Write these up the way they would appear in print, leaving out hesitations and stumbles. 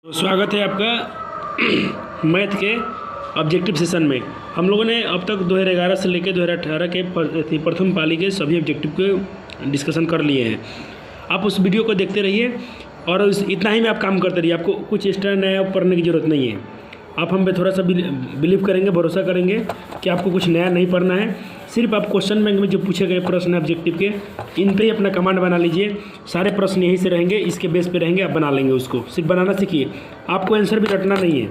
तो स्वागत है आपका मैथ के ऑब्जेक्टिव सेशन में। हम लोगों ने अब तक 2011 से लेकर 2018 के प्रथम पाली के सभी ऑब्जेक्टिव को डिस्कशन कर लिए हैं। आप उस वीडियो को देखते रहिए और इतना ही में आप काम करते रहिए। आपको कुछ एक्स्ट्रा नया पढ़ने की ज़रूरत नहीं है। आप हम पे थोड़ा सा बिलीव करेंगे, भरोसा करेंगे कि आपको कुछ नया नहीं पढ़ना है। सिर्फ आप क्वेश्चन बैंक में जो पूछे गए प्रश्न है ऑब्जेक्टिव के, इन पे ही अपना कमांड बना लीजिए। सारे प्रश्न यहीं से रहेंगे, इसके बेस पे रहेंगे, आप बना लेंगे उसको। सिर्फ बनाना सीखिए, आपको आंसर भी रटना नहीं है।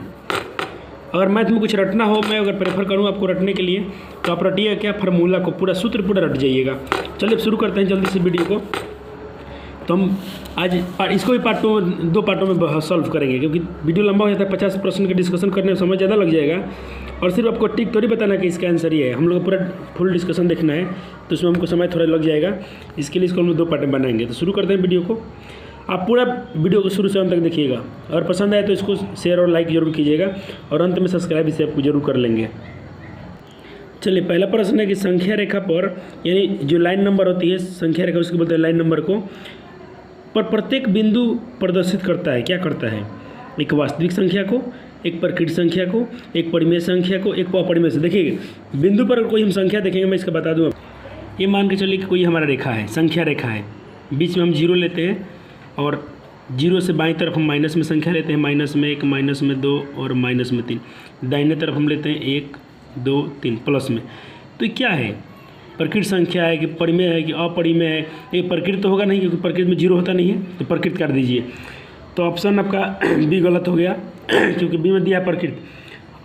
अगर मैथ में कुछ रटना हो, मैं अगर प्रेफर करूँ आपको रटने के लिए, तो आप रटिए क्या, फार्मूला को पूरा सूत्र पूरा रट जाइएगा। चलिए शुरू करते हैं जल्दी से वीडियो को। तो हम आज इसको भी दो पार्टों में सॉल्व करेंगे, क्योंकि वीडियो लंबा हो जाता है। 50 प्रश्न का डिस्कशन करने में समय ज़्यादा लग जाएगा और सिर्फ आपको टिक थोड़ी बताना कि इसका आंसर ये है। हम लोग को पूरा फुल डिस्कशन देखना है, तो उसमें हमको समय थोड़ा लग जाएगा। इसके लिए इसको हम लोग दो पार्ट में बनाएंगे। तो शुरू करते हैं वीडियो को। आप पूरा वीडियो को शुरू से अंत तक देखिएगा और पसंद आए तो इसको शेयर और लाइक जरूर कीजिएगा और अंत में सब्सक्राइब इसे आपको जरूर कर लेंगे। चलिए, पहला प्रश्न है कि संख्या रेखा पर, यानी जो लाइन नंबर होती है संख्या रेखा, उसको बोलते हैं लाइन नंबर को, पर प्रत्येक बिंदु प्रदर्शित करता है। क्या करता है? एक वास्तविक संख्या को, एक प्रकृत संख्या को, एक परिमेय संख्या को, एक अपरिमेय से। देखिए, बिंदु पर कोई हम संख्या देखेंगे, मैं इसका बता दूँ। ये मान के चलिए कि कोई हमारा रेखा है, संख्या रेखा है। बीच में हम जीरो लेते हैं और जीरो से बाईं तरफ हम माइनस में संख्या लेते हैं। माइनस में 1, माइनस में 2 और माइनस में 3। दाहिने तरफ हम लेते हैं 1, 2, 3 प्लस में। तो ये क्या है? प्रकृत संख्या है कि परिमेय है कि अपरिमेय है? ये प्रकृत तो होगा नहीं, क्योंकि प्रकृत में जीरो होता नहीं है, तो प्रकृत कर दीजिए। तो ऑप्शन आपका बी गलत हो गया, क्योंकि बी में दिया है प्रकृत।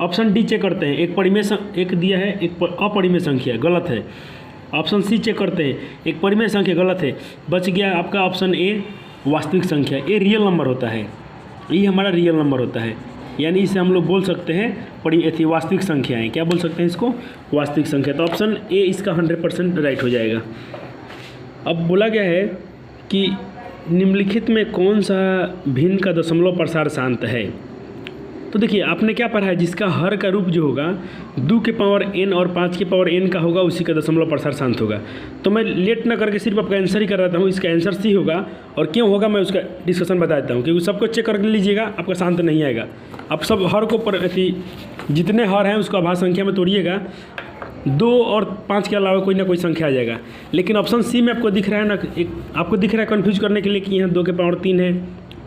ऑप्शन डी चेक करते हैं। एक दिया है, एक अपरिमेय संख्या, गलत है। ऑप्शन सी चेक करते हैं, एक परिमेय संख्या, गलत है। बच गया आपका ऑप्शन ए, वास्तविक संख्या। ये रियल नंबर होता है, ये हमारा रियल नंबर होता है, यानी इसे हम लोग बोल सकते हैं वास्तविक संख्याएँ। क्या बोल सकते हैं इसको? वास्तविक संख्या। तो ऑप्शन ए इसका 100% राइट हो जाएगा। अब बोला गया है कि निम्नलिखित में कौन सा भिन्न का दशमलव प्रसार शांत है? तो देखिए, आपने क्या पढ़ा है, जिसका हर का रूप जो होगा 2 के पावर n और 5 के पावर n का होगा, उसी का दशमलव प्रसार शांत होगा। तो मैं लेट ना करके सिर्फ आपका आंसर ही कर रहा हूँ। इसका आंसर सी होगा, और क्यों होगा मैं उसका डिस्कशन बता देता हूँ, क्योंकि सबको चेक कर लीजिएगा, आपका शांत नहीं आएगा। आप सब हर को जितने हर हैं उसको आभाज्य संख्या में तोड़िएगा, 2 और 5 के अलावा कोई ना कोई संख्या आ जाएगा। लेकिन ऑप्शन सी में आपको दिख रहा है ना, एक आपको दिख रहा है कन्फ्यूज करने के लिए कि यहाँ 2 के पावर 3 है,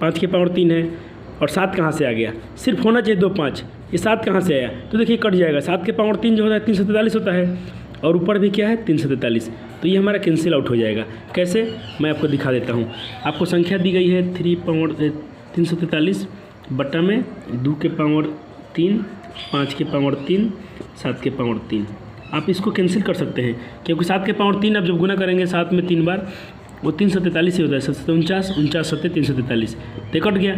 5 के पावर 3 है, और 7 कहाँ से आ गया? सिर्फ होना चाहिए 2, 5, ये 7 कहाँ से आया? तो देखिए कट जाएगा। 7 के पावर 3 जो होता है 343 होता है, और ऊपर भी क्या है 343। तो ये हमारा कैंसिल आउट हो जाएगा। कैसे? मैं आपको दिखा देता हूँ। आपको संख्या दी गई है 343 बटा में 2 के पावर 3, 5 के पावर 3, 7 के पावर 3। आप इसको कैंसिल कर सकते हैं, क्योंकि 7 के पावर 3 आप जब गुना करेंगे 7 में 3 बार, वो 343 ही होता है। 7 49, 49 7 343। तो कट गया।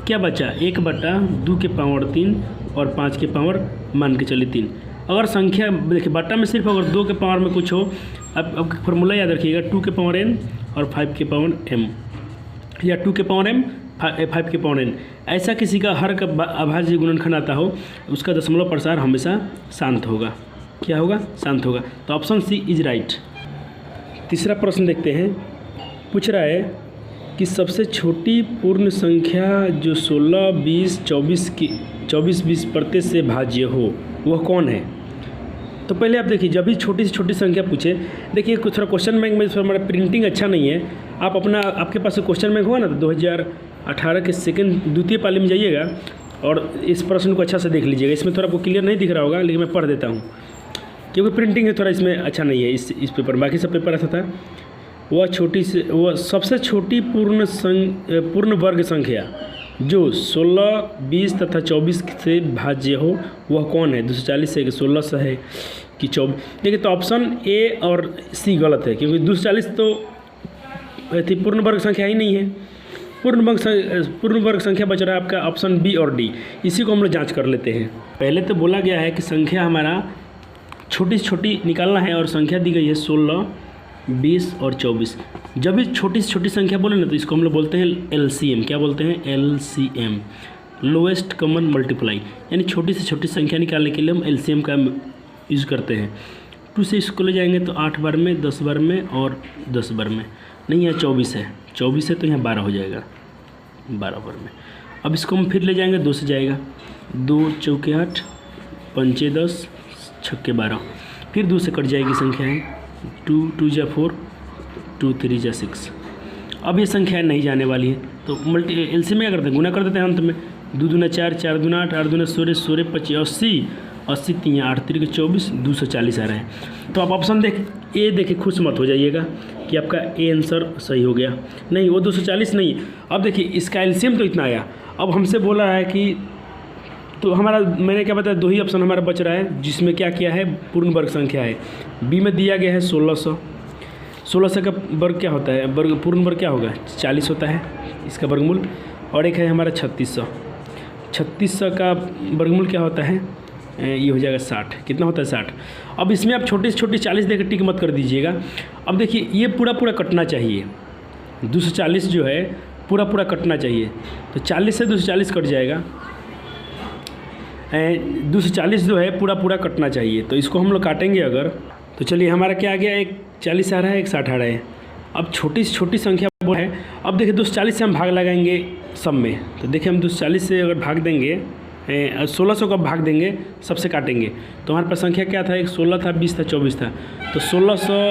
क्या बचा? 1 बटा 2 के पावर 3 और 5 के पावर मान के चलिए 3। अगर संख्या देखिए बटा में सिर्फ अगर 2 के पावर में कुछ हो, अब फॉर्मूला याद रखिएगा, 2 के पावर n और 5 के पावर m, या 2 के पावर m 5 के पावर n। ऐसा किसी का हर का अभाज्य गुणनखंड आता हो, उसका दशमलव प्रसार हमेशा शांत होगा। क्या होगा? शांत होगा। तो ऑप्शन सी इज राइट। तीसरा प्रश्न देखते हैं। पूछ रहा है कि सबसे छोटी पूर्ण संख्या जो 16, 20, 24 प्रत्यय से भाज्य हो, वह कौन है? तो पहले आप देखिए, जब भी छोटी से छोटी संख्या पूछे, देखिए कुछ थोड़ा क्वेश्चन बैंक में हमारा प्रिंटिंग अच्छा नहीं है। आप आपके पास क्वेश्चन बैंक होगा ना, तो 2018 के द्वितीय पाली में जाइएगा और इस प्रश्न को अच्छा से देख लीजिएगा। इसमें थोड़ा आपको क्लियर नहीं दिख रहा होगा, लेकिन मैं पढ़ देता हूँ, क्योंकि प्रिंटिंग है थोड़ा इसमें अच्छा नहीं है इस पेपर में। बाकी सब पेपर अच्छा था। वह सबसे छोटी पूर्ण वर्ग संख्या जो 16, 20 तथा 24 से भाज्य हो, वह कौन है? 240 है कि 1600 है कि 24? देखिए, तो ऑप्शन ए और सी गलत है, क्योंकि 240 तो पूर्ण वर्ग संख्या ही नहीं है। पूर्ण वर्ग संख्या बच रहा है आपका ऑप्शन बी और डी। इसी को हम लोग जाँच कर लेते हैं। पहले तो बोला गया है कि संख्या हमारा छोटी से छोटी निकालना है, और संख्या दी गई है 16, 20 और 24। जब भी छोटी से छोटी संख्या बोले ना, तो इसको हम लोग बोलते हैं LCM। क्या बोलते हैं? LCM, lowest common multiply. यानी छोटी से छोटी संख्या निकालने के लिए हम LCM का यूज़ करते हैं। 2 से इसको ले जाएंगे तो 8 बार में, 10 बार में और 10 बार में। नहीं, यहाँ 24 है, 24 है तो यहाँ 12 हो जाएगा, 12 बार में। अब इसको हम फिर ले जाएंगे, 2 से जाएगा, 2 चौके 8, 5 10, 6 12, फिर 2 से कट जाएगी संख्याएँ, 2 2 जा 4, 2 3 जा 6। अब ये संख्याएँ नहीं जाने वाली है तो एलसीएम में क्या करते हैं, गुना कर देते हैं अंत में, 2 दूना 4, 4 दूना 8, 8 दूना 16, 16 25 80, 80 3 8 3 24, 240 आ रहा है। तो आप ऑप्शन देखिए, खुश मत हो जाइएगा कि आपका ए आंसर सही हो गया, नहीं वो 240 नहीं। अब देखिए इसका एलसीएम तो इतना आया, अब हमसे बोला है कि तो हमारा मैंने क्या बताया, 2 ही ऑप्शन हमारा बच रहा है जिसमें क्या किया है, पूर्ण वर्ग संख्या है। बी में दिया गया है 1600, 1600 का वर्ग क्या होता है, वर्ग पूर्ण वर्ग क्या होगा, 40 होता है इसका वर्गमूल, और एक है हमारा 3600, 3600 का वर्गमूल क्या होता है, ये हो जाएगा 60, कितना होता है 60। अब इसमें आप छोटी से छोटी 40 देकर टिक मत कर दीजिएगा। अब देखिए ये पूरा कटना चाहिए, 240 जो है पूरा कटना चाहिए, तो 40 से 240 कट जाएगा, 240 जो है पूरा कटना चाहिए, तो इसको हम लोग काटेंगे अगर, तो चलिए हमारा क्या आ गया, एक 40 आ रहा है, एक 60 आ रहा है। अब छोटी से छोटी संख्या वो है, अब देखिए 240 से हम भाग लगाएंगे सब में, तो देखिए हम 240 से अगर भाग देंगे, 1600 का भाग देंगे, सबसे काटेंगे, तो हमारे पास संख्या क्या था, एक 16 था, 20 था, 24 था, तो 1600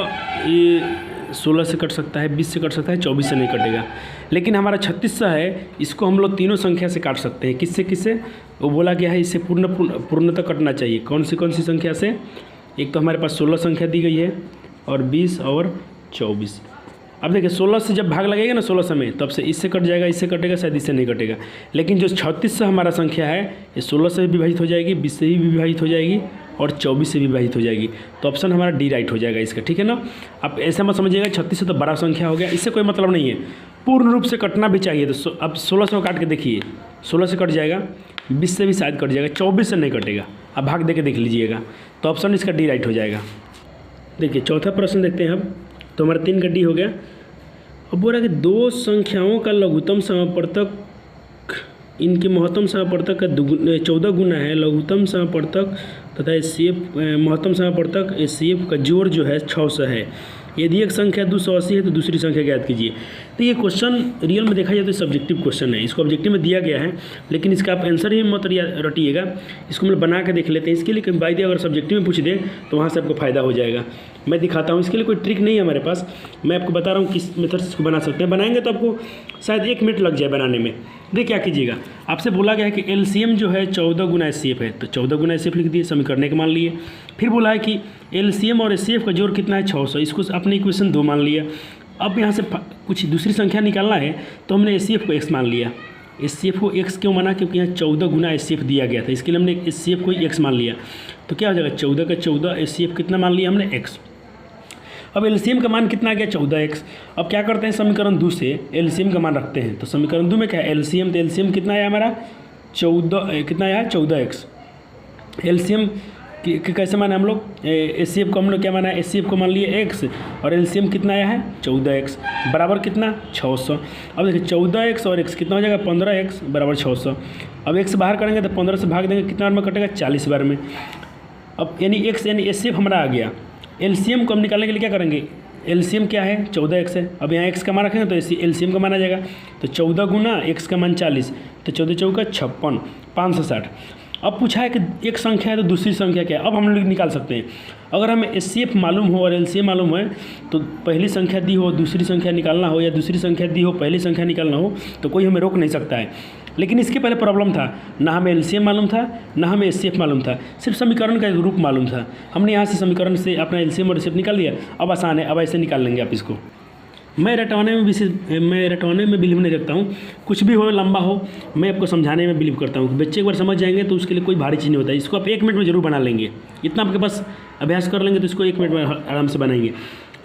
16 से कट सकता है, 20 से कट सकता है, 24 से नहीं कटेगा। लेकिन हमारा 3600 है, इसको हम लोग तीनों संख्या से काट सकते हैं, किससे वो बोला गया है इससे पूर्णतः कटना चाहिए। कौन सी संख्या से, एक तो हमारे पास 16 संख्या दी गई है और 20 और 24। अब देखिए 16 से जब भाग लगेगा ना 1600 में, तब से इससे कट जाएगा, इससे कटेगा, शायद इससे नहीं कटेगा। लेकिन जो 3600 हमारा संख्या है, ये 16 से भी विभाजित हो जाएगी, 20 से भी विभाजित हो जाएगी और 24 से भी विभाजित हो जाएगी, तो ऑप्शन हमारा डी राइट हो जाएगा इसका, ठीक है ना। आप ऐसा मत समझिएगा 3600 तो बड़ा संख्या हो गया, इससे कोई मतलब नहीं है, पूर्ण रूप से कटना भी चाहिए। तो अब 1600 काट के देखिए, 16 से कट जाएगा, 20 से भी शायद कट जाएगा, 24 से नहीं कटेगा। आप भाग दे के देख लीजिएगा, तो ऑप्शन इसका डी राइट हो जाएगा। देखिए चौथा प्रश्न देखते हैं अब, तो हमारा 3 का डी हो गया। अब बोल रहा है कि 2 संख्याओं का लघुत्तम समापवर्तक इनके महत्तम समापवर्तक का 14 गुना है, लघुत्तम समापवर्तक तथा एचसीएफ महत्तम समापवर्तक एचसीएफ का जोड़ जो है 600 है। यदि एक संख्या 280 है तो दूसरी संख्या ज्ञात कीजिए। तो ये क्वेश्चन रियल में देखा जाए तो सब्जेक्टिव क्वेश्चन है, इसको ऑब्जेक्टिव में दिया गया है, लेकिन इसका आप आंसर ही मत रटिएगा, इसको हम बना के देख लेते हैं। इसके लिए कहीं बाई दिया अगर सब्जेक्टिव में पूछ दे तो वहाँ से आपको फ़ायदा हो जाएगा। मैं दिखाता हूँ, इसके लिए कोई ट्रिक नहीं है हमारे पास, मैं आपको बता रहा हूँ किस मेथड से इसको बना सकते हैं। बनाएंगे तो आपको शायद 1 मिनट लग जाए बनाने में। देखिए क्या कीजिएगा, आपसे बोला गया है कि एलसीएम जो है 14 गुना एचसीएफ है, तो 14 गुना एचसीएफ लिख दिए, समीकरण एक मान लिए। फिर बोला है कि एलसीएम और एचसीएफ का जोड़ कितना है 600, इसको आपने इक्वेशन 2 मान लिया। अब यहाँ से कुछ दूसरी संख्या निकालना है तो हमने एचसीएफ को x मान लिया। एचसीएफ को x क्यों माना, क्योंकि यहाँ 14 गुना एचसीएफ दिया गया था, इसके लिए हमने एचसीएफ को x मान लिया। तो क्या हो जाएगा, 14 का 14, एचसीएफ कितना मान लिया हमने x। अब एलसीएम का मान कितना आ गया 14x। अब क्या करते हैं, समीकरण 2 से एलसीएम का मान रखते हैं। तो समीकरण 2 में क्या है एलसीएम, तो एलसीएम कितना आया हमारा 14, कितना आया 14x। एलसीएम कैसे माना हम लोग, एचसीएफ को हम लोग क्या माना है, एचसीएफ को मान लिए x और एलसीएम कितना आया है 14x बराबर कितना 600। अब देखिए 14x और x कितना हो जाएगा 15x बराबर 600। अब x बाहर करेंगे तो 15 से भाग देंगे, कितना बार में कटेगा 40 बार में। अब यानी x यानी एचसीएफ हमारा आ गया। एलसीएम को हम निकालने के लिए क्या करेंगे, एलसीएम क्या है 14x है, अब यहाँ x का मान रखेंगे तो एलसीएम का मान आ जाएगा। तो 14 गुना x का मान 40, तो 14 चौका 56, 560। अब पूछा है कि एक संख्या है तो दूसरी संख्या क्या है, अब हम लोग निकाल सकते हैं। अगर हमें एचसीएफ मालूम हो और एलसीएम मालूम है तो पहली संख्या दी हो दूसरी संख्या निकालना हो, या दूसरी संख्या दी हो पहली संख्या निकालना हो, तो कोई हमें रोक नहीं सकता है। लेकिन इसके पहले प्रॉब्लम था, ना हमें एलसीएम मालूम था ना हमें एचसीएफ मालूम था, सिर्फ समीकरण का एक रूप मालूम था। हमने यहाँ से समीकरण से अपना एलसीएम और एचसीएफ निकाल लिया। अब आसान है, अब ऐसे निकाल लेंगे आप इसको। मैं रटवाने में बिलीव नहीं रखता हूँ, कुछ भी हो लंबा हो मैं आपको समझाने में बिलीव करता हूँ। बच्चे एक बार समझ जाएंगे तो उसके लिए कोई भारी चीज़ नहीं होता है। इसको आप 1 मिनट में जरूर बना लेंगे, इतना आपके पास अभ्यास कर लेंगे तो इसको 1 मिनट में आराम से बनाएंगे।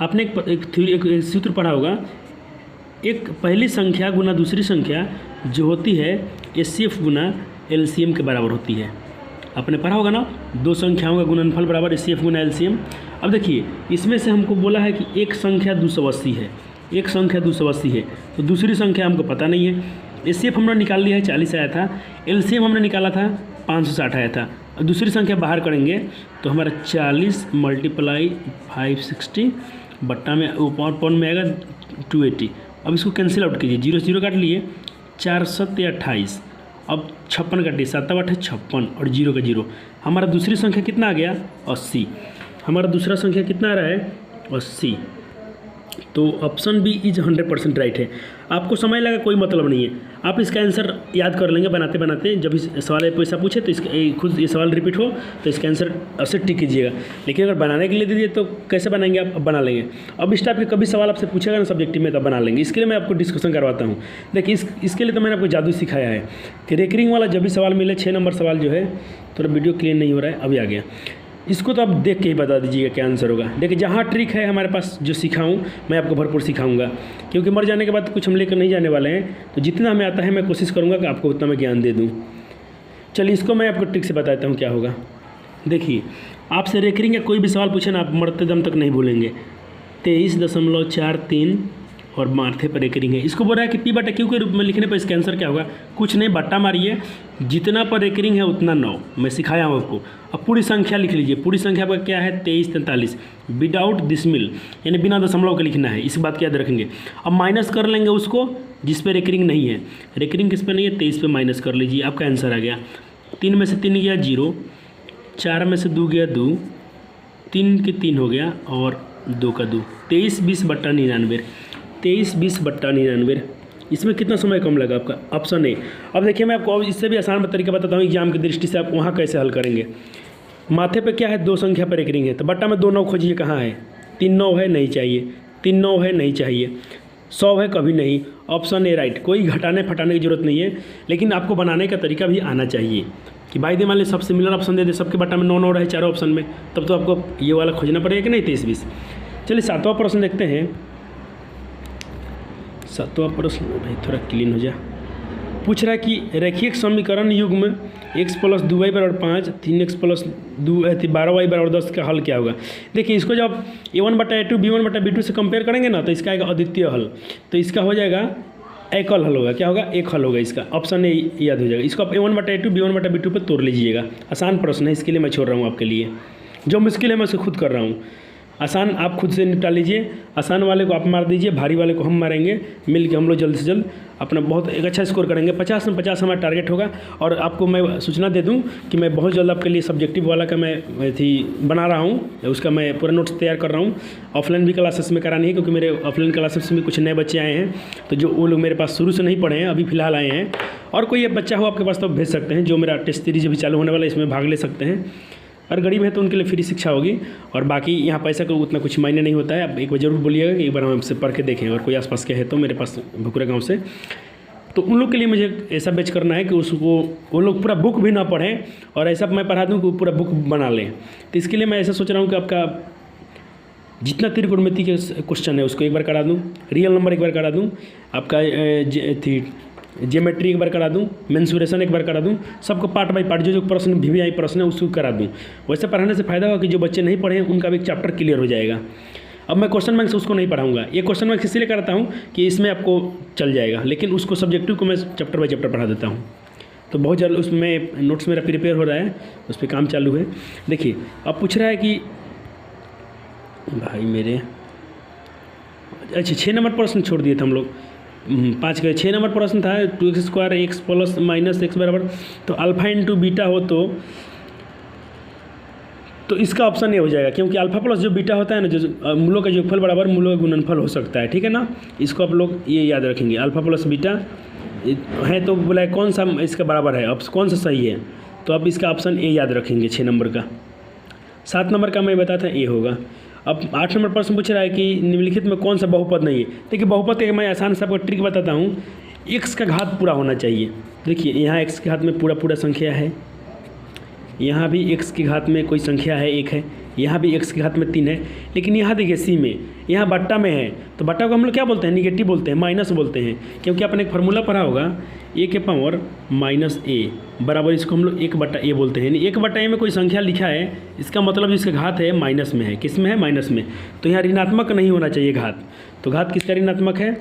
आपने एक सूत्र पढ़ा होगा, एक पहली संख्या गुना दूसरी संख्या जो होती है एचसीएफ गुना एलसीएम के बराबर होती है। आपने पढ़ा होगा ना, 2 संख्याओं का गुणनफल बराबर एचसीएफ गुना एलसीएम। अब देखिए इसमें से हमको बोला है कि एक संख्या 280 है, एक संख्या 280 है, तो दूसरी संख्या हमको पता नहीं है। एचसीएफ हमने निकाल लिया है 40 आया था, एलसीएम हमने निकाला था 560 आया था। और दूसरी संख्या बाहर करेंगे तो हमारा 40 × 560 बट्टा में पॉन में आएगा 280। अब इसको कैंसिल आउट कीजिए, 0 0 काट लिए, 4 7 28 अब 56 काटिए, 7 8 56 और 0 का 0। हमारा दूसरी संख्या कितना आ गया? 80। हमारा दूसरा संख्या कितना आ रहा है? 80। तो ऑप्शन बी इज 100% राइट है। आपको समय लगा कोई मतलब नहीं है, आप इसका आंसर याद कर लेंगे बनाते बनाते। जब इस सवाल पैसा पूछे तो इसका खुद ये सवाल रिपीट हो तो इसका आंसर अवश्य टिक कीजिएगा। लेकिन अगर बनाने के लिए दे दिए तो कैसे बनाएंगे आप? अब बना लेंगे। अब इस टाइप के कभी सवाल आपसे पूछेगा ना सब्जेक्टिव में, तब बना लेंगे। इसके लिए मैं आपको डिस्कशन करवाता हूँ। देखिए इसके लिए तो मैंने आपको जादू सिखाया है कि रेकरिंग वाला जब भी सवाल मिले 6 नंबर सवाल जो है, थोड़ा वीडियो क्लियर नहीं हो रहा है, अभी आ गया। इसको तो आप देख के ही बता दीजिएगा क्या आंसर होगा। देखिए जहाँ ट्रिक है हमारे पास जो सिखाऊं मैं आपको भरपूर सिखाऊंगा, क्योंकि मर जाने के बाद कुछ हम लेकर नहीं जाने वाले हैं। तो जितना हमें आता है मैं कोशिश करूंगा कि आपको उतना मैं ज्ञान दे दूं। चलिए इसको मैं आपको ट्रिक से बताता हूं क्या होगा। देखिए आपसे रेकरिंग का कोई भी सवाल पूछे ना, आप मरते दम तक नहीं भूलेंगे। 23.43 और माथे पर रेकरिंग है। इसको बोल रहा है कि पी बटा क्यू के रूप में लिखने पर इसका आंसर क्या होगा? कुछ नहीं, बट्टा मारिए, जितना पर रेकरिंग है उतना 9। मैं सिखाया हूँ आपको। अब पूरी संख्या लिख लीजिए। पूरी संख्या आपका क्या है? 2343 विदाउट डिसमिल, यानी बिना दशमलव के लिखना है। इस बात को याद रखेंगे। अब माइनस कर लेंगे उसको जिस पे रेकरिंग नहीं है। रेकरिंग किस पे नहीं है? 23 पे माइनस कर लीजिए, आपका आंसर आ गया। 3 में से 3 गया 0, 4 में से 2 गया 2, 3 के 3 हो गया और 2 का 2। 23/99। 23/99। इसमें कितना समय कम लगा आपका? Option A. अब देखिए मैं आपको इससे भी आसान तरीका बताता हूँ एग्जाम की दृष्टि से, आप वहाँ कैसे हल करेंगे। माथे पे क्या है? 2 संख्या पर रेकरिंग है, तो बट्टा में 2 9 खोजिए, कहाँ है? 3 9 है, नहीं चाहिए। 3 9 है, नहीं चाहिए। 100 है, कभी नहीं। Option A right. कोई घटाने फटाने की जरूरत नहीं है, लेकिन आपको बनाने का तरीका भी आना चाहिए कि भाई दे मान लीजिए सब सिमिलर ऑप्शन दे दे, सबके बट्टा में 9 9 रहे चारों ऑप्शन में, तब तो आपको ये वाला खोजना पड़ेगा कि नहीं? 23-20। चलिए 7वां प्रश्न देखते हैं। 7वां प्रश्न भाई थोड़ा क्लीन हो जाए। पूछ रहा है कि रेखीय समीकरण युग में x + 2y = 5, 3x + 12y = 10 का हल क्या होगा? देखिए इसको जब a1/a2 b1/b2 से कंपेयर करेंगे ना, तो इसका आएगा अद्वितीय हल। तो इसका हो जाएगा एकल हल होगा। क्या होगा? एक हल होगा इसका। ऑप्शन ए याद हो जाएगा। इसको आप a1/a2 b1/b2 पर तोड़ लीजिएगा। आसान प्रश्न है, इसके लिए मैं छोड़ रहा हूँ आपके लिए। जो मुश्किल है मैं उसे खुद कर रहा हूँ। आसान आप खुद से निपटा लीजिए। आसान वाले को आप मार दीजिए, भारी वाले को हम मारेंगे। मिल के हम लोग जल्द से जल्द अपना बहुत एक अच्छा स्कोर करेंगे। 50 में 50 हमारा टारगेट होगा। और आपको मैं सूचना दे दूं कि मैं बहुत जल्द आपके लिए सब्जेक्टिव वाला का मैं बना रहा हूं, उसका मैं पूरा नोट्स तैयार कर रहा हूं। ऑफलाइन भी क्लासेस में करानी है, क्योंकि मेरे ऑफलाइन क्लासेस में कुछ नए बच्चे आए हैं, तो जो वो लोग मेरे पास शुरू से नहीं पढ़े हैं, अभी फ़िलहाल आए हैं। और कोई बच्चा हो आपके पास तो भेज सकते हैं। जो मेरा टेस्ट सीरीज अभी चालू होने वाला है, इसमें भाग ले सकते हैं। और गरीब है तो उनके लिए फ्री शिक्षा होगी। और बाकी यहाँ पैसा का उतना कुछ मायने नहीं होता है। आप एक बार जरूर बोलिएगा कि एक बार हम आपसे पढ़ के देखें। और कोई आसपास के है तो मेरे पास भुकरा गांव से, तो उन लोग के लिए मुझे ऐसा बैच करना है कि उसको वो लोग पूरा बुक भी ना पढ़ें, और ऐसा मैं पढ़ा दूँ कि वो पूरा बुक बना लें। तो इसके लिए मैं ऐसा सोच रहा हूँ कि आपका जितना त्रिकोणमिति के क्वेश्चन है उसको एक बार करा दूँ, रियल नंबर एक बार करा दूँ, आपका ज्योमेट्री एक बार करा दूँ, मेंसुरेशन एक बार करा दूँ, सबको पार्ट बाय पार्ट जो प्रश्न VVI प्रश्न है उसको करा दूँ। वैसे पढ़ाने से फ़ायदा होगा कि जो बच्चे नहीं पढ़े उनका भी एक चैप्टर क्लियर हो जाएगा। अब मैं क्वेश्चन बैंक से उसको नहीं पढ़ाऊंगा। ये क्वेश्चन बैंक इसलिए कराता हूँ कि इसमें आपको चल जाएगा, लेकिन उसको सब्जेक्टिव को मैं चैप्टर बाय चैप्टर पढ़ा देता हूँ। तो बहुत जल्द उसमें नोट्स मेरा प्रिपेयर हो रहा है, उस पर काम चालू है। देखिए अब पूछ रहा है कि भाई मेरे अच्छा 6 नंबर प्रश्न छोड़ दिए थे हम लोग। 5 के 6 नंबर प्रश्न था 2x² x + -x बराबर, तो अल्फा इंटू बीटा हो तो इसका ऑप्शन ये हो जाएगा, क्योंकि अल्फा प्लस जो बीटा होता है ना, जो मूलों का योगफल बराबर मूलों का गुणनफल हो सकता है। ठीक है ना, इसको आप लोग ये याद रखेंगे। अल्फा प्लस बीटा है तो बोला है कौन सा इसका बराबर है, अब कौन सा सही है, तो आप इसका ऑप्शन ए याद रखेंगे 6 नंबर का। 7 नंबर का मैं बताया था ए होगा। अब 8 नंबर प्रश्न पूछ रहा है कि निम्नलिखित में कौन सा बहुपद नहीं है। देखिए बहुपद के मैं आसान से आपको ट्रिक बताता हूँ। x का घात पूरा होना चाहिए। देखिए यहाँ x के घात में पूरा संख्या है, यहाँ भी x के घात में कोई संख्या है 1 है, यहाँ भी x के घात में 3 है, लेकिन यहाँ देखिए c में, यहाँ बट्टा में है, तो बट्टा को हम लोग क्या बोलते हैं? निगेटिव बोलते हैं, माइनस बोलते हैं। क्योंकि आपने एक फार्मूला पढ़ा होगा a⁻⁻a बराबर, इसको हम लोग 1/a बोलते हैं। 1/a में कोई संख्या लिखा है, इसका मतलब जिसका घात है माइनस में है। किस में है? माइनस में। तो यहाँ ऋणात्मक नहीं होना चाहिए घात। तो घात किसका ऋणात्मक है?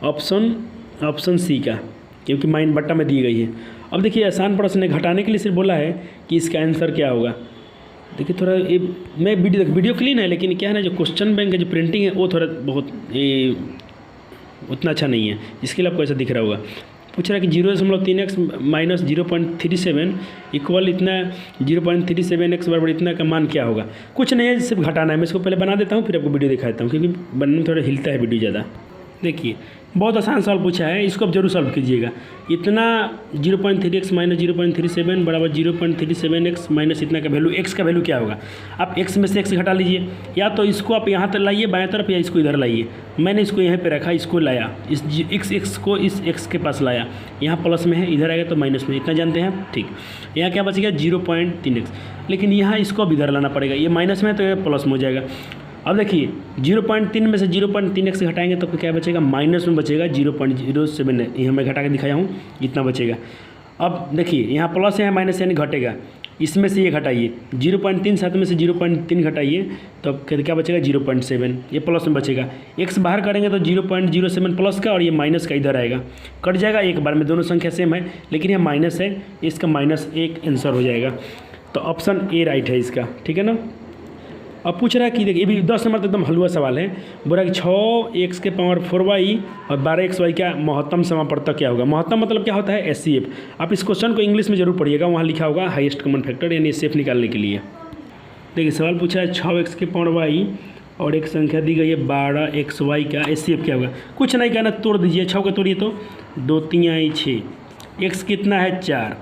ऑप्शन सी का, क्योंकि बट्टा में दी गई है। अब देखिए आसान प्रश्न है, घटाने के लिए सिर्फ बोला है कि इसका आंसर क्या होगा। देखिए थोड़ा ये मैं वीडियो क्लीन है, लेकिन क्या है ना, जो क्वेश्चन बैंक का जो प्रिंटिंग है वो थोड़ा बहुत उतना अच्छा नहीं है, इसके लिए आपको ऐसा दिख रहा होगा। पूछ रहा है कि 0.3x माइनस 0.37 इक्वल इतना 0.37x बराबर इतना का मान क्या होगा। कुछ नहीं है, सिर्फ घटाना है। मैं इसको पहले बना देता हूँ, फिर आपको वीडियो दिखा देता हूँ, क्योंकि बनने में थोड़ा हिलता है वीडियो ज़्यादा। देखिए बहुत आसान सवाल पूछा है, इसको आप जरूर सॉल्व कीजिएगा। इतना 0.3x माइनस 0.37 बराबर 0.37x माइनस इतना का वैल्यू, x का वैल्यू क्या होगा। आप x में से x घटा लीजिए, या तो इसको आप यहाँ तक लाइए बाएं तरफ, या इसको इधर लाइए। मैंने इसको यहाँ पे रखा, इसको लाया, इस x को इस x के पास लाया, यहाँ प्लस में है, इधर आएगा तो माइनस में, इतना जानते हैं आप। ठीक, यहाँ क्या बचेगा 0.3x, लेकिन यहाँ इसको अब इधर लाना पड़ेगा, ये माइनस में है तो ये प्लस में हो जाएगा। अब देखिए 0.3 में से 0.3x घटाएंगे तो क्या बचेगा, माइनस में बचेगा 0.07, यहाँ मैं घटा के दिखाया हूँ, इतना बचेगा। अब देखिए यहाँ प्लस है माइनस यानी घटेगा, इसमें से ये घटाइए 0.37 में से 0.3 घटाइए तो अब क्या बचेगा 0.7, ये प्लस में बचेगा। x बाहर करेंगे तो 0.07 प्लस का और ये माइनस का इधर आएगा, कट जाएगा एक बार में, दोनों संख्या सेम है लेकिन ये माइनस है, इसका -1 आंसर हो जाएगा। तो ऑप्शन ए राइट है इसका, ठीक है ना। अब पूछ रहा है कि देखिए ये भी 10 नंबर तक एकदम हलवा सवाल है। बोल रहा है कि 6x के पावर 4y और 12xy का महत्तम समापवर्तक क्या होगा। महत्तम मतलब क्या होता है, HCF। आप इस क्वेश्चन को इंग्लिश में जरूर पढ़िएगा, वहाँ लिखा होगा हाईएस्ट कॉमन फैक्टर, यानी HCF निकालने के लिए। देखिए सवाल पूछा है 6x के पावर y और एक संख्या दी गई है 12xy का HCF क्या होगा। कुछ नहीं कहना, तोड़ दीजिए, 6 को तोड़िए तो 2 3 6, x कितना है 4,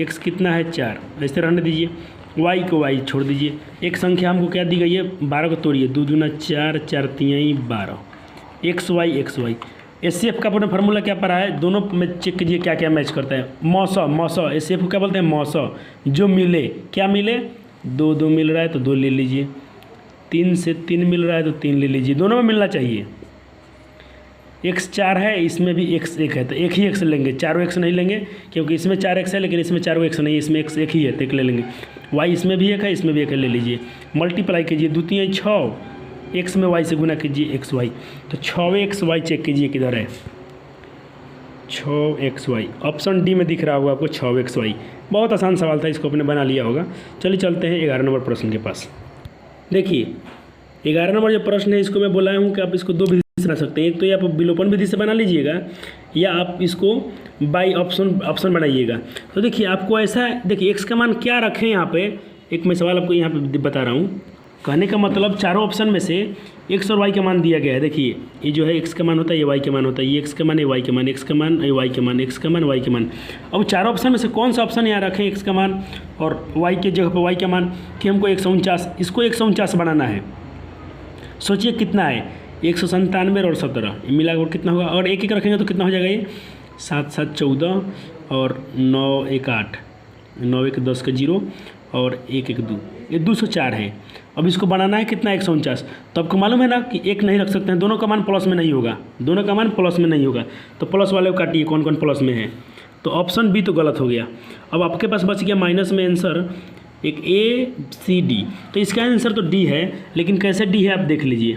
x कितना है 4, ऐसे रहने दीजिए। y को y छोड़ दीजिए। एक संख्या हमको क्या दी गई है 12 को तोड़िए, 2 दूना 4, 4 3 12, xy। HCF का अपना फार्मूला क्या पड़ा है, दोनों में चेक कीजिए क्या क्या मैच करता है। मौसौ HCF को क्या बोलते हैं, मौसौ, जो मिले, क्या मिले, 2 मिल रहा है तो 2 ले लीजिए, 3 से 3 मिल रहा है तो 3 ले लीजिए, दोनों में मिलना चाहिए। x 4 है, इसमें भी x 1 है तो एक ही x लेंगे, चारों x नहीं लेंगे, क्योंकि इसमें 4x है लेकिन इसमें चारों x नहीं है, इसमें x 1 ही है तो 1 ले लेंगे। y इसमें भी 1 है, इसमें भी 1 है, ले लीजिए। मल्टीप्लाई कीजिए, 2 3 6, x में y से गुना कीजिए xy, तो 6xy चेक कीजिए किधर है, 6xy ऑप्शन डी में दिख रहा होगा आपको 6xy। बहुत आसान सवाल था, इसको आपने बना लिया होगा। चलिए चलते हैं 11 नंबर प्रश्न के पास। देखिए 11 नंबर जो प्रश्न है, इसको मैं बोला हूँ कि आप इसको 2 से बना सकते हैं। एक तो ये आप विलोपन विधि से बना लीजिएगा, या आप इसको बाई ऑप्शन बनाइएगा। तो देखिए आपको ऐसा, देखिए x का मान क्या रखें यहाँ पे, एक मैं सवाल आपको यहाँ पे बता रहा हूँ। कहने का मतलब चारों ऑप्शन में से x और y का मान दिया गया है। देखिए ये जो है x का मान होता है, ये y का मान होता है, ये x का मान, ये y का मान, x का मान, ये y का मान, x का मान, y का मान। अब चारों ऑप्शन में से कौन सा ऑप्शन यहाँ रखें x का मान और y के जगह पर y का मान, कि हमको 149, इसको 149 बनाना है। सोचिए कितना है, 197 और 17 मिलाकर कितना होगा, और एक रखेंगे तो कितना हो जाएगा, ये 7 7 14 और 9 1 8, 9 1 10 का 0 और 1 1 2, ये 204 है। अब इसको बनाना है कितना, 149। तो आपको मालूम है ना कि एक नहीं रख सकते हैं, दोनों का मान प्लस में नहीं होगा, दोनों का मान प्लस में नहीं होगा। तो प्लस वाले को काटिए, कौन कौन प्लस में है, तो ऑप्शन बी तो गलत हो गया। अब आपके पास बच गया माइनस में आंसर एक ACD, तो इसका आंसर तो डी है, लेकिन कैसे डी है आप देख लीजिए।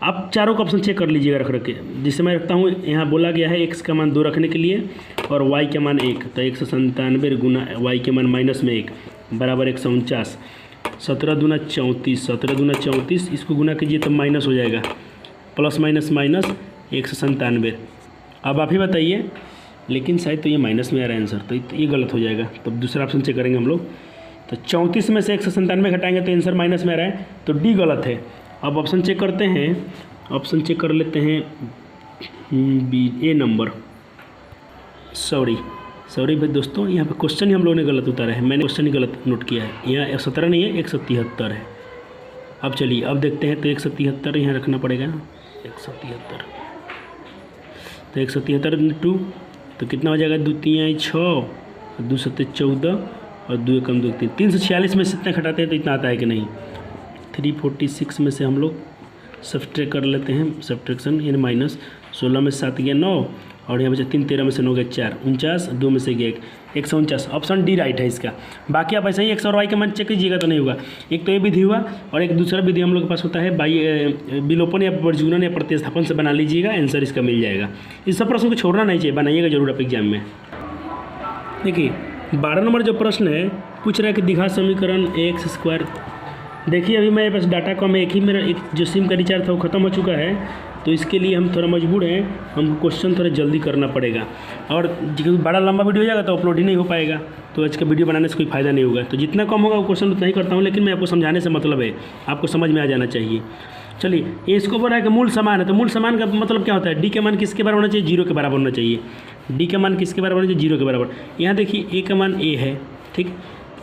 आप चारों का ऑप्शन चेक कर लीजिएगा रख के, जिससे मैं रखता हूँ। यहाँ बोला गया है x का मान 2 रखने के लिए और y का मान 1, तो 197 गुना y के मान माइनस में 1 बराबर 149, 17 दूना 34, 17 दूना 34, इसको गुना कीजिए तो माइनस हो जाएगा, प्लस माइनस माइनस 197। अब आप ही बताइए, लेकिन शायद तो ये माइनस में आ रहा है आंसर, तो ये गलत हो जाएगा। तो दूसरा ऑप्शन चेक करेंगे हम लोग, तो 34 में से 197 घटाएंगे तो आंसर माइनस में आ रहा है, तो डी गलत है। अब ऑप्शन चेक करते हैं, ऑप्शन चेक कर लेते हैं ए नंबर। सॉरी भाई दोस्तों, यहाँ पे क्वेश्चन ही हम लोगों ने गलत उतारा है, मैंने क्वेश्चन ही गलत नोट किया है। यहाँ 17 नहीं है, 173 है। अब चलिए अब देखते हैं, तो 173 यहाँ रखना पड़ेगा, 173, तो 173 2 तो कितना हो जाएगा, 2 3 6, 2 7 14 और 2 कम 2 3, 346 में से इतना घटाते हैं तो इतना आता है कि नहीं। 346 में से हम लोग सब्ट्रैक्ट कर लेते हैं, सब्ट्रैक्शन यानी माइनस, 16 में से 7 गया 9 और यहाँ बचा 3, 13 में से 9 गया 4, 49, 2 में से गया 1, 149। ऑप्शन डी राइट है इसका। बाकी आप ऐसे ही x और y का मान चेक कीजिएगा तो नहीं होगा। एक तो ये विधि हुआ, और एक दूसरा विधि हम लोग के पास होता है विलोपन या प्रजुनन या प्रतिस्थापन से बना लीजिएगा, आंसर इसका मिल जाएगा। इस सब प्रश्न को छोड़ना नहीं चाहिए, बनाइएगा जरूर आप एग्जाम में। देखिए 12 नंबर जो प्रश्न है, पूछ रहा है कि दिघा समीकरण ax²। देखिए अभी मेरे पास डाटा कम है, एक ही मेरा एक जो सिम का रिचार्ज था वो ख़त्म हो चुका है, तो इसके लिए हम थोड़ा मजबूर हैं, हमको क्वेश्चन थोड़ा जल्दी करना पड़ेगा, और बड़ा लंबा वीडियो हो जाएगा तो अपलोड ही नहीं हो पाएगा, तो आज का वीडियो बनाने से कोई फ़ायदा नहीं होगा। तो जितना कम होगा वो क्वेश्चन उतना ही करता हूँ, लेकिन मैं आपको समझाने से मतलब है, आपको समझ में आ जाना चाहिए। चलिए, ये इसको बोला है कि मूल समान है, तो मूल समान का मतलब क्या होता है? डी के मान किसके बराबर होना चाहिए? 0 के बराबर होना चाहिए। डी का मान किसके बराबर होना चाहिए? 0 के बराबर। यहाँ देखिए ए का मान ए है, ठीक।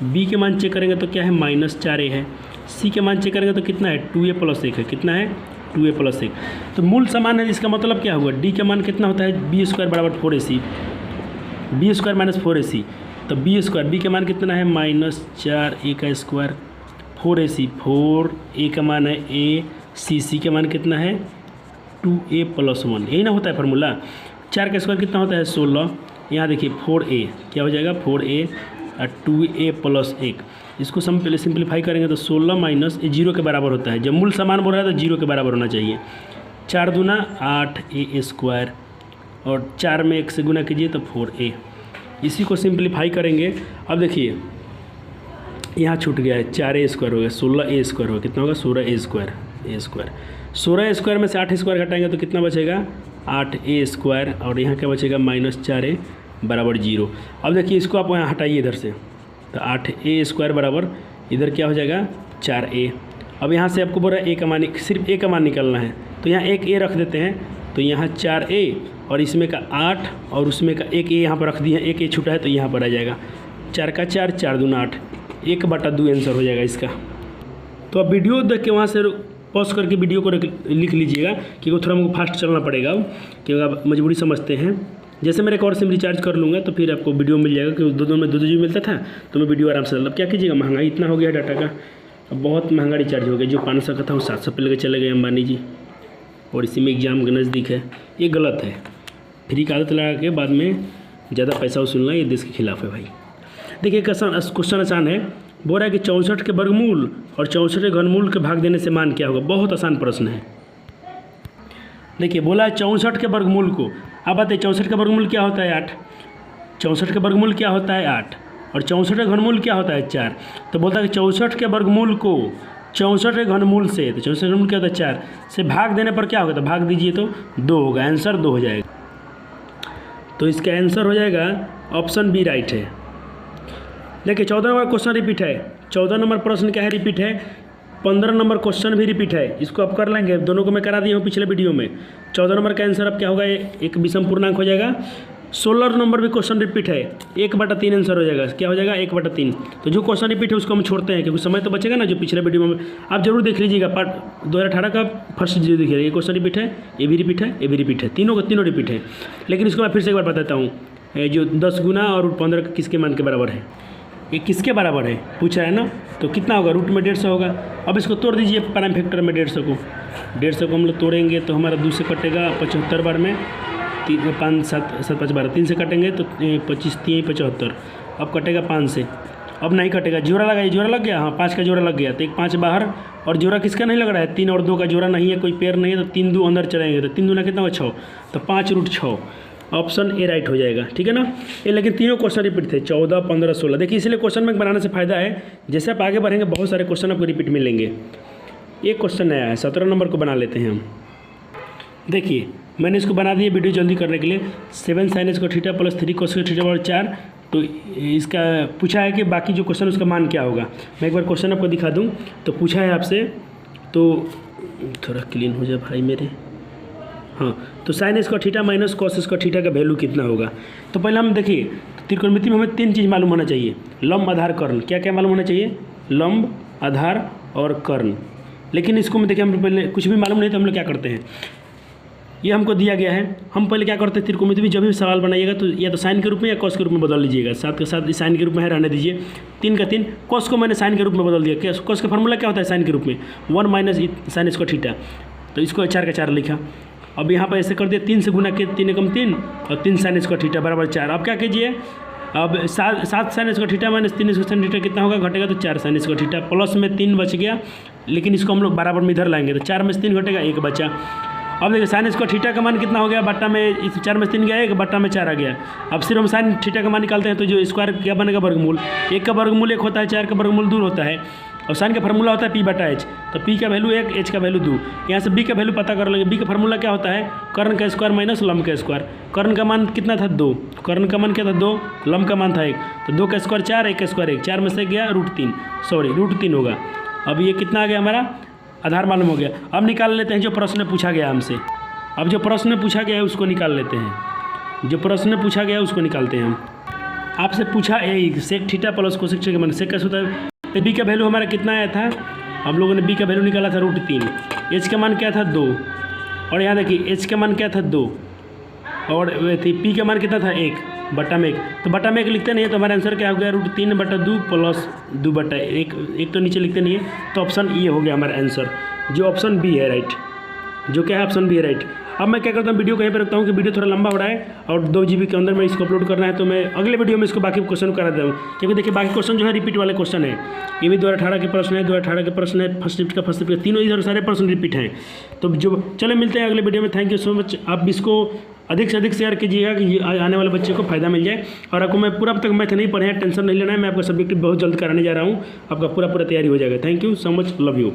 बी के मान चेक करेंगे तो क्या है? -4a है। सी के मान चेक करेंगे तो कितना है? 2a + 1 है। कितना है? 2a + 1। तो मूल समान है, इसका मतलब क्या हुआ? डी का मान कितना होता है? b² = 4ac, b² - 4ac। तो b², बी के मान कितना है? -4a², 4ac, 4a का मान है a, सी के मान कितना है? 2a + 1। यही ना होता है फार्मूला। 4 का स्क्वायर कितना होता है? 16। यहाँ देखिए 4a क्या हो जाएगा? 4a और 2a + 1। इसको सिंप्लीफाई करेंगे तो 16 - 0 के बराबर होता है। जब मूल समान बोल रहा है तो 0 के बराबर होना चाहिए। 4 दूना 8a² और 4 में 1 से गुना कीजिए तो 4a। इसी को सिंप्लीफाई करेंगे। अब देखिए यहाँ छूट गया है, 4a² हो गया, 16a² होगा। कितना होगा? 16a²। 16a² में से 8a² घटाएंगे तो कितना बचेगा? 8a²। और यहाँ क्या बचेगा? -4a = 0। अब देखिए इसको आप यहाँ हटाइए इधर से, तो 8a² बराबर इधर क्या हो जाएगा? 4a। अब यहाँ से आपको बोल रहा है a का मान, सिर्फ a का मान निकालना है, तो यहाँ एक a रख देते हैं, तो यहाँ 4a और इसमें का 8 और उसमें का एक a यहाँ पर रख दिए, एक a छूटा है तो यहाँ पर आ जाएगा 4 का 4, 4 दूना 8, 1/2 आंसर हो जाएगा इसका। तो अब वीडियो देख के वहाँ से पॉज करके वीडियो को लिख लीजिएगा, क्योंकि थोड़ा हमको फास्ट चलना पड़ेगा, क्योंकि आप मजबूरी समझते हैं। जैसे मेरे एक और सिम रिचार्ज कर लूँगा तो फिर आपको वीडियो मिल जाएगा, क्योंकि दो में 2 GB मिलता था, तो मैं वीडियो आराम से, मतलब क्या कीजिएगा, महंगाई इतना हो गया डाटा का, अब बहुत महंगा रिचार्ज हो गया। जो 500 का था वो 700 पे लेके चले गए अंबानी जी, और इसी में एग्जाम के नज़दीक है। ये गलत है, फ्री की आदत लगा के बाद में ज़्यादा पैसा वसूलना, ये देश के खिलाफ है भाई। देखिए क्वेश्चन आसान है, बोल रहा है कि 64 के वर्गमूल और 64 के घनमूल के भाग देने से मान क्या होगा? बहुत आसान प्रश्न है। देखिए बोला है 64 के वर्गमूल को, अब बताइए 64 का वर्गमूल क्या होता है? 8। 64 का वर्गमूल क्या होता है? 8। और 64 का घनमूल क्या होता है? 4। तो बोलता है कि 64 के वर्गमूल को 64 के घनमूल से, तो 64 का घनमूल क्या होता है? 4 से भाग देने पर क्या होगा? तो भाग दीजिए तो 2 होगा, आंसर 2 हो जाएगा। तो इसका आंसर हो जाएगा ऑप्शन बी राइट है। देखिए 14 नंबर क्वेश्चन रिपीट है, 14 नंबर प्रश्न क्या है? रिपीट है। 15 नंबर क्वेश्चन भी रिपीट है, इसको आप कर लेंगे, दोनों को मैं करा दिया हूँ पिछले वीडियो में। 14 नंबर का आंसर अब क्या होगा? एक विषम पूर्णांक हो जाएगा। 16 नंबर भी क्वेश्चन रिपीट है, 1/3 आंसर हो जाएगा। क्या हो जाएगा? 1/3। तो जो क्वेश्चन रिपीट है उसको हम छोड़ते हैं, क्योंकि समय तो बचेगा ना। जो पिछले वीडियो में आप जरूर देख लीजिएगा, पार्ट 2018 का फर्स्ट जो देखिएगा, ये क्वेश्चन रिपीट है, ये भी रिपीट है, ये भी रिपीट है, तीनों रिपीट है। लेकिन इसको मैं फिर से एक बार बताता हूँ, जो 10 गुना और 15 किसके मान के बराबर है? ये किसके बराबर है पूछ रहा है ना, तो कितना होगा? रूट में 150 होगा। अब इसको तोड़ दीजिए प्राइम फैक्टर में 150 को, 150 को हम लोग तोड़ेंगे तो हमारा 2 से कटेगा 75 बार में, 3 5 7 7 5 12, 3 से कटेंगे तो 25 3 75, अब कटेगा 5 से, अब नहीं कटेगा, जोड़ा लगाइए, जोड़ा लग गया, हाँ 5 का जोड़ा लग गया, तो 1 5 बाहर, और जोड़ा किसका नहीं लग रहा है? 3 और 2 का जोड़ा नहीं है, कोई पेयर नहीं है, तो 3 2 अंदर चलेंगे, तो 3 दूना कितना होगा? 6, तो 5√6, ऑप्शन ए राइट हो जाएगा, ठीक है ना। ये लेकिन तीनों क्वेश्चन रिपीट थे, 14 15 16। देखिए इसलिए क्वेश्चन बैंक बनाने से फ़ायदा है, जैसे आप आगे बढ़ेंगे बहुत सारे क्वेश्चन आपको रिपीट मिलेंगे। एक क्वेश्चन नया है, 17 नंबर को बना लेते हैं हम। देखिए मैंने इसको बना दिया वीडियो जल्दी करने के लिए। 7 sin square theta + 3 cos square theta / 4। तो इसका पूछा है कि बाकी जो क्वेश्चन उसका मान क्या होगा। मैं एक बार क्वेश्चन आपको दिखा दूँ। तो पूछा है आपसे, तो थोड़ा क्लीन हो जाए भाई मेरे, हाँ। तो sin square theta - cos square theta का वैल्यू कितना होगा? तो पहले हम देखिए, त्रिकोणमिति में हमें 3 चीज़ मालूम होना चाहिए, लंब, आधार, कर्ण। क्या क्या मालूम होना चाहिए? लंब, आधार और कर्ण। लेकिन इसको में देखिए, हम पहले कुछ भी मालूम नहीं तो हम लोग क्या करते हैं, ये हमको दिया गया है, हम पहले क्या करते हैं, त्रिकोणमिति में जब भी सवाल बनाइएगा तो या तो साइन के रूप में या कॉस के रूप में बदल लीजिएगा। साथ के साथ साइन के रूप में है, रहने दीजिए। 3 का 3, कॉस को मैंने साइन के रूप में बदल दिया। कॉस का फार्मूला क्या होता है साइन के रूप में? 1 - sin स्क्वायर थीटा। तो इसको 4 का 4 लिखा। अब यहाँ पर ऐसे कर दिया, 3 से गुना के 3 एकम 3 और 3 sin स्क्वायर थीटा बराबर 4। अब क्या कीजिए, अब 7 sin square theta - 3 sin theta कितना होगा? घटेगा, तो 4 sin स्क्वायर थीटा, प्लस में 3 बच गया, लेकिन इसको हम लोग बराबर में इधर लाएंगे, तो 4 में से 3 घटेगा, 1 बचा। अब देखिए साइन स्क्वायर थीटा का मान कितना हो गया? बट्टा में इस 4 में से 3 गया, 1 बट्टा में 4 आ गया। अब सिर्फ हम साइन थीटा का मान निकालते हैं, तो जो स्क्वायर क्या बनेगा? वर्गमूल। 1 का वर्गमूल 1 होता है, 4 का वर्गमूल 2 होता है। और साइन का फार्मूला होता है पी बटा एच। तो पी का वैल्यू 1, एच का वैल्यू 2। यहाँ से बी का वैल्यू पता कर लेंगे। बी का फार्मूला क्या होता है, कर्ण का स्क्वायर माइनस लंब का स्क्वायर। कर्ण का मान कितना था 2, कर्ण का मान क्या था 2, लंब का मान था 1, तो 2 का स्क्वायर 4, 1 का स्क्वायर 1, 4 में से गया √3 होगा। अब ये कितना आ गया हमारा, आधार मालूम हो गया। अब निकाल लेते हैं जो प्रश्न में पूछा गया हमसे। अब जो प्रश्न में पूछा गया है उसको निकाल लेते हैं। जो प्रश्न में पूछा गया है उसको निकालते हैं हम। आपसे पूछा a sec theta plus cosec theta के मान सेक कैसे होता है। तो बी का वैल्यू हमारा कितना आया था, हम लोगों ने बी का वैल्यू निकाला था √3। एच का मान क्या था 2, और यहाँ देखिए एच का मान क्या था 2, और पी का मान कितना था 1 बटा में 1। तो बटा में 1 लिखते नहीं है, तो हमारा आंसर क्या हो गया √3/2 प्लस 2/1। एक तो नीचे लिखते नहीं है, तो ऑप्शन ये हो गया हमारा आंसर, जो ऑप्शन बी है राइट। जो क्या है, ऑप्शन बी है राइट। अब मैं क्या करता हूँ, वीडियो कहीं पर रखता हूँ कि वीडियो थोड़ा लंबा हो रहा है और 2 GB के अंदर में इसको अपलोड करना है, तो मैं अगले वीडियो में इसको बाकी क्वेश्चन करा देता हूँ। क्योंकि देखिए बाकी क्वेश्चन जो है रिपीट वाले क्वेश्चन है। ये भी 2018 के प्रश्न है, 2018 के प्रश्न है, फर्स्ट शिफ्ट का फर्स्ट शिफ्ट का, तीनों इधर सारे प्रश्न रिपीट हैं। तो जो चले मिलते हैं अगले वीडियो में। Thank you so much. आप इसको अधिक से अधिक शेयर कीजिएगा कि आने वाले बच्चे को फायदा मिल जाए। और आपको मैं पूरा अब तक मैथ नहीं पढ़े हैं, टेंशन नहीं लेना है, मैं आपका सब्जेक्ट बहुत जल्द कराने जा रहा हूँ, आपका पूरा तैयारी हो जाएगा। Thank you so much, love you.